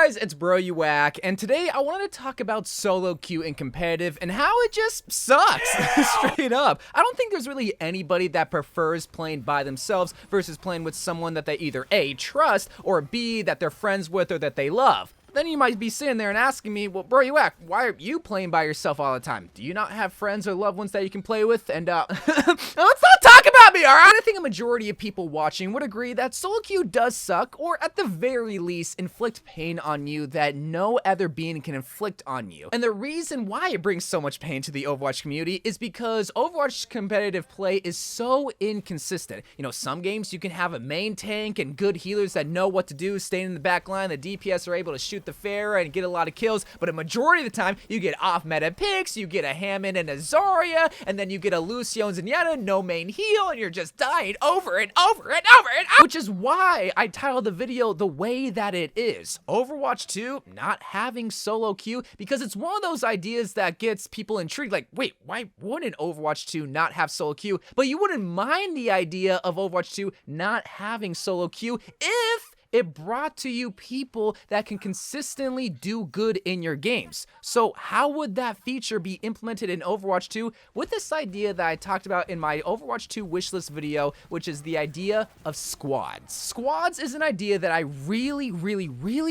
guys, it's Bro You Whack, and today I wanted to talk about solo queue in competitive and how it just sucks, straight up. I don't think there's really anybody that prefers playing by themselves versus playing with someone that they either A, trust, or B, that they're friends with or that they love. Then you might be sitting there and asking me, well, Bro You Whack, why are you playing by yourself all the time? Do you not have friends or loved ones that you can play with? And, let's not talk about me, alright? I think a majority of people watching would agree that solo queue does suck, or at the very least, inflict pain on you that no other being can inflict on you. And the reason why it brings so much pain to the Overwatch community is because Overwatch competitive play is so inconsistent. You know, some games you can have a main tank and good healers that know what to do, staying in the back line, the DPS are able to shoot the Pharah and get a lot of kills, but a majority of the time you get off meta picks, you get a Hammond and a Zarya, and then you get a Lucio and Zenyatta, no main heal, and you're just dying over and over and over and over. Which is why I titled the video the way that it is. Overwatch 2 not having solo queue, because it's one of those ideas that gets people intrigued, like, wait, why wouldn't Overwatch 2 not have solo queue? But you wouldn't mind the idea of Overwatch 2 not having solo queue if it brought to you people that can consistently do good in your games. So how would that feature be implemented in Overwatch 2 with this idea that I talked about in my Overwatch 2 wishlist video, which is the idea of squads. Squads is an idea that I really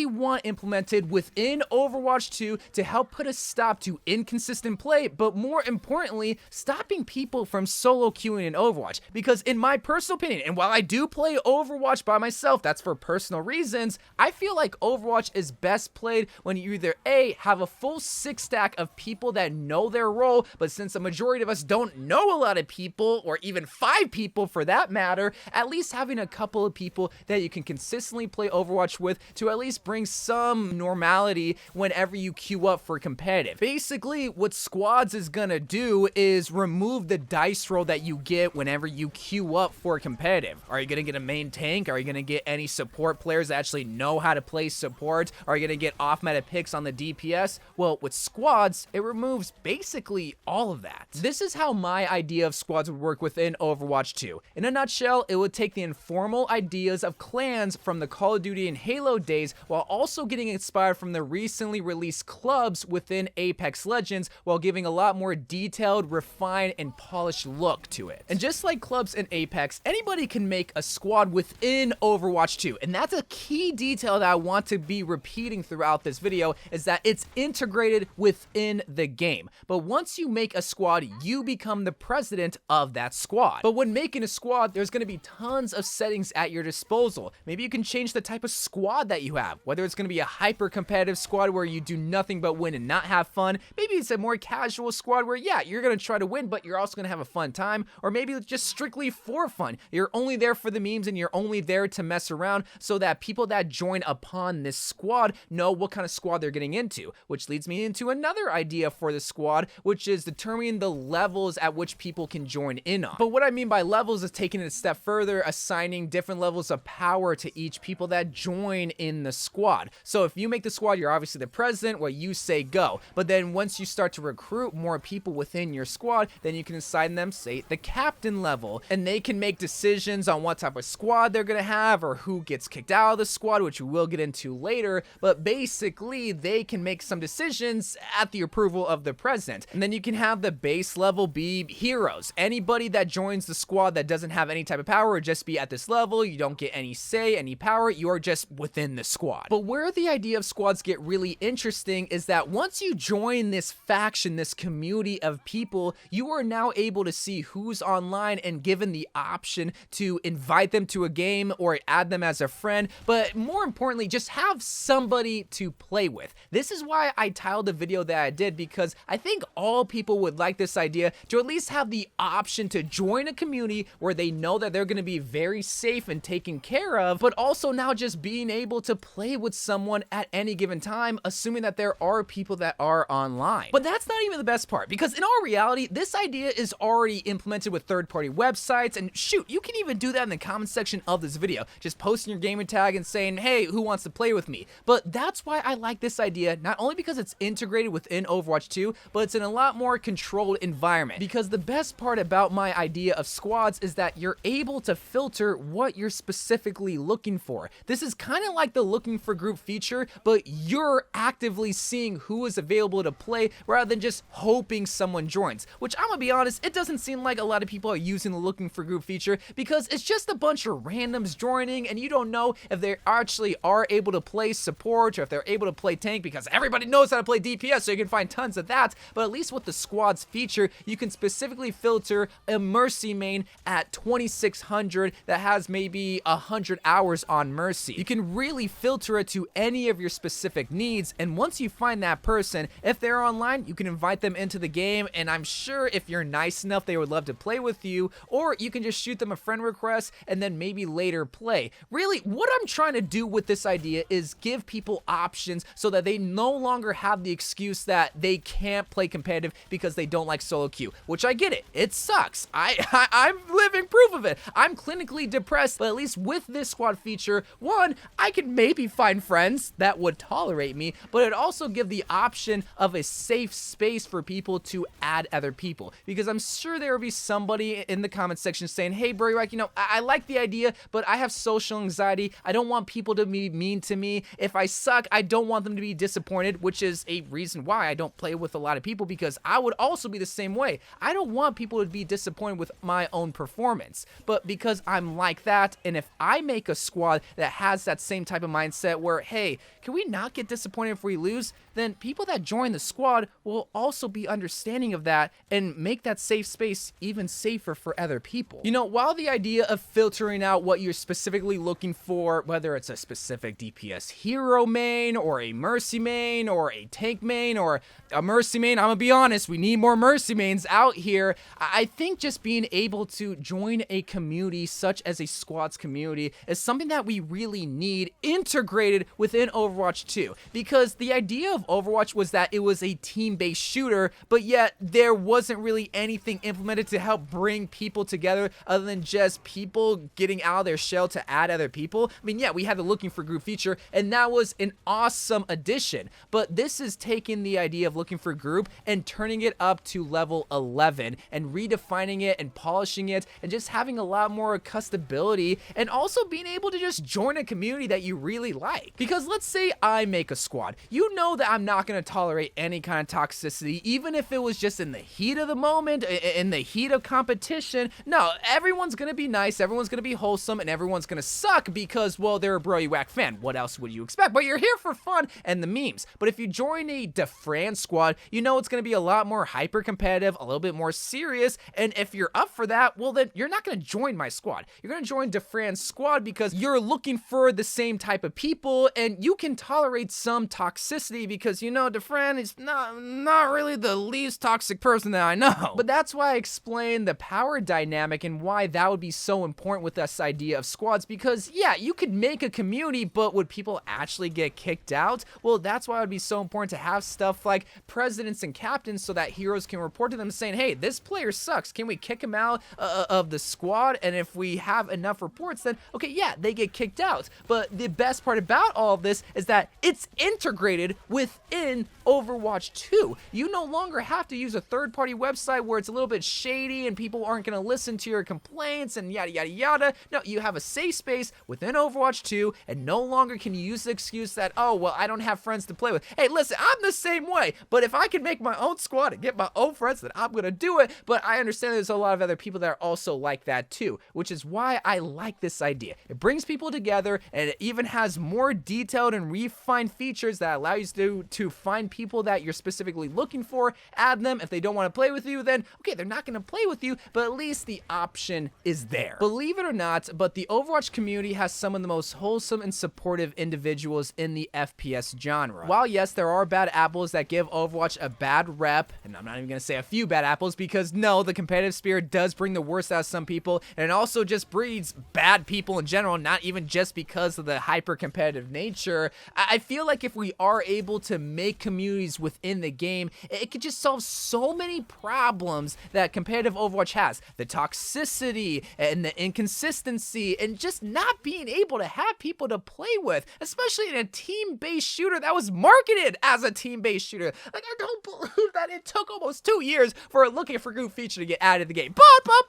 want implemented within Overwatch 2 to help put a stop to inconsistent play, but more importantly, stopping people from solo queuing in Overwatch. Because in my personal opinion, and while I do play Overwatch by myself, that's for personal reasons, I feel like Overwatch is best played when you either A, have a full 6 stack of people that know their role, but since the majority of us don't know a lot of people, or even 5 people for that matter, at least having a couple of people that you can consistently play Overwatch with to at least bring some normality whenever you queue up for competitive. Basically, what squads is gonna do is remove the dice roll that you get whenever you queue up for competitive. Are you gonna get a main tank? Are you gonna get any support players that actually know how to play support? Are you gonna get off meta picks on the DPS? Well, with squads, it removes basically all of that. This is how my idea of squads would work within Overwatch 2. In a nutshell, it would take the informal ideas of clans from the Call of Duty and Halo days while also getting inspired from the recently released clubs within Apex Legends while giving a lot more detailed, refined, and polished look to it. And just like clubs in Apex, anybody can make a squad within Overwatch 2, and that's a key detail that I want to be repeating throughout this video, is that it's integrated within the game. But once you make a squad, you become the president of that squad. But when making a squad, there's going to be tons of settings at your disposal. Maybe you can change the type of squad that you have, whether it's going to be a hyper competitive squad where you do nothing but win and not have fun. Maybe it's a more casual squad where, yeah, you're going to try to win, but you're also going to have a fun time. Or maybe it's just strictly for fun. You're only there for the memes and you're only there to mess around so that people that join upon this squad know what kind of squad they're getting into, which leads me into another idea for the squad, which is determining the levels at which people can join in on. But what I mean by levels is taking it a step further, assigning different levels of power to each people that join in the squad. So if you make the squad, you're obviously the president, where you say go. But then once you start to recruit more people within your squad, then you can assign them, say, the captain level, and they can make decisions on what type of squad they're gonna have or who gets kicked out of the squad, which we will get into later. But basically, they can make some decisions at the approval of the president. And then you can have the base level be heroes. Anybody that joins the squad that doesn't have any type of power would just be at this level. You don't get any say, any power. You are just within the squad. But where the idea of squads get really interesting is that once you join this faction, this community of people, you are now able to see who's online and given the option to invite them to a game or add them as a friend. But more importantly, just have somebody to play with. This is why I titled the video that I did, because I think all people would like this idea to at least have the option to join a community where they know that they're going to be very safe and taken care of, but also now just being able to play with someone at any given time, assuming that there are people that are online. But that's not even the best part, because in all reality, this idea is already implemented with third-party websites, and shoot, you can even do that in the comment section of this video. Just post in your gamer Gamertag and saying, hey, who wants to play with me? But that's why I like this idea, not only because it's integrated within Overwatch 2, but it's in a lot more controlled environment. Because the best part about my idea of squads is that you're able to filter what you're specifically looking for. This is kind of like the looking for group feature, but you're actively seeing who is available to play rather than just hoping someone joins. Which, I'm gonna be honest, it doesn't seem like a lot of people are using the looking for group feature because it's just a bunch of randoms joining and you don't know if they actually are able to play support or if they're able to play tank, because everybody knows how to play DPS, so you can find tons of that. But at least with the squads feature, you can specifically filter a Mercy main at 2600 that has maybe 100 hours on Mercy. You can really filter it to any of your specific needs, and once you find that person, if they're online, you can invite them into the game, and I'm sure if you're nice enough, they would love to play with you, or you can just shoot them a friend request and then maybe later play. Really, what I'm trying to do with this idea is give people options so that they no longer have the excuse that they can't play competitive because they don't like solo queue, which I get it. It sucks. I'm living proof of it. I'm clinically depressed, but at least with this squad feature, one, I can maybe find friends that would tolerate me, but it also give the option of a safe space for people to add other people, because I'm sure there will be somebody in the comment section saying, hey, bro, like, you know, I like the idea, but I have social anxiety. I don't want people to be mean to me. If I suck, I don't want them to be disappointed, which is a reason why I don't play with a lot of people, because I would also be the same way. I don't want people to be disappointed with my own performance, but because I'm like that, and if I make a squad that has that same type of mindset where, hey, can we not get disappointed if we lose, then people that join the squad will also be understanding of that and make that safe space even safer for other people. You know, while the idea of filtering out what you're specifically looking for, whether it's a specific DPS hero main or a Mercy main or a tank main or a Mercy main, I'm gonna be honest, we need more Mercy mains out here. I think just being able to join a community such as a squads community is something that we really need integrated within Overwatch 2, because the idea of Overwatch was that it was a team-based shooter, but yet there wasn't really anything implemented to help bring people together other than just people getting out of their shell to add other people. I mean, yeah, we had the looking for group feature, and that was an awesome addition, but this is taking the idea of looking for group and turning it up to level 11 and redefining it and polishing it and just having a lot more customability, and also being able to just join a community that you really like. Because let's say I make a squad, you know that I'm not going to tolerate any kind of toxicity, even if it was just in the heat of the moment, in the heat of competition. No, everyone's going to be nice, everyone's going to be wholesome, and everyone's going to suck because, well, they're a Bro You Whack fan. What else would you expect? But you're here for fun and the memes. But if you join a DeFran squad, you know it's going to be a lot more hyper competitive, a little bit more serious, and if you're up for that, well, then you're not going to join my squad. You're going to join DeFran's squad because you're looking for the same type of people, and you can tolerate some toxicity because, you know, DeFran is not really the least toxic person that I know. But that's why I explained the power dynamic and why that would be so important with this idea of squads, because yeah, you could make a community, but would people actually get kicked out? Well, that's why it would be so important to have stuff like presidents and captains so that heroes can report to them saying, hey, this player sucks, can we kick him out of the squad? And if we have enough reports, then okay, yeah, they get kicked out. But the best part about all of this is that it's integrated within Overwatch 2. You no longer have to use a third-party website where it's a little bit shady and people aren't going to listen to your complaints and yada yada yada. No, you have a safe space within Overwatch 2, and no longer can you use the excuse that, oh, well, I don't have friends to play with. Hey, listen, I'm the same way, but if I can make my own squad and get my own friends, then I'm going to do it. But I understand there's a lot of other people that are also like that too, which is why I like this idea. It brings people together, and it even has more detailed and refined features that allow you to find people that you're specifically looking for, add them. If they don't want to play with you, then okay, they're not going to play with you, but at least the option is there. Believe it or not, but the Overwatch community has some of the most wholesome and supportive individuals in the FPS genre. While yes, there are bad apples that give Overwatch a bad rep, and I'm not even going to say a few bad apples, because no, the competitive spirit does bring the worst out of some people, and it also just breeds bad people in general, not even just because of the hyper competitive nature. I feel like if we are able to make communities within the game, it could just solve so many problems that competitive Overwatch has. The toxicity and the inconsistency and just not being able to have people to play with, especially in a team-based shooter that was marketed as a team-based shooter. Like, I don't believe that it took almost 2 years for a Looking for Group feature to get added to the game.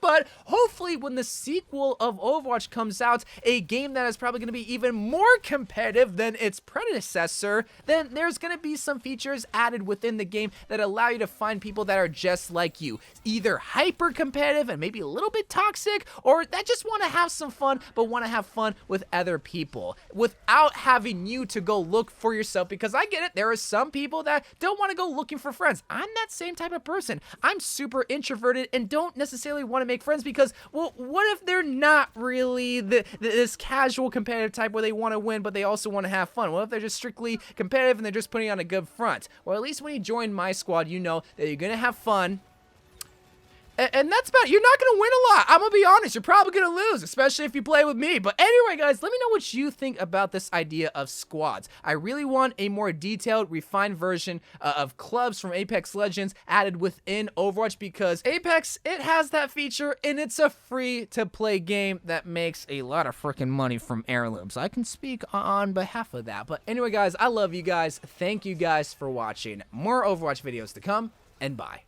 But, hopefully when the sequel of Overwatch comes out, a game that is probably going to be even more competitive than its predecessor, then there's going to be some features added within the game that allow you to find people that are just like you, either hyper competitive and maybe a little bit toxic, or that just want to have some fun but want to have fun with other people without having you to go look for yourself. Because I get it, there are some people that don't want to go looking for friends. I'm that same type of person. I'm super introverted and don't necessarily want to make friends because, well, what if they're not really this casual competitive type where they want to win but they also want to have fun? What if they're just strictly competitive and they're just putting on a good front? Well, at least when you join my squad, you know that you're gonna have fun. And that's about it. You're not going to win a lot. I'm going to be honest. You're probably going to lose, especially if you play with me. But anyway, guys, let me know what you think about this idea of squads. I really want a more detailed, refined version of clubs from Apex Legends added within Overwatch, because Apex, it has that feature, and it's a free-to-play game that makes a lot of freaking money from heirlooms. I can speak on behalf of that. But anyway, guys, I love you guys. Thank you guys for watching. More Overwatch videos to come, and bye.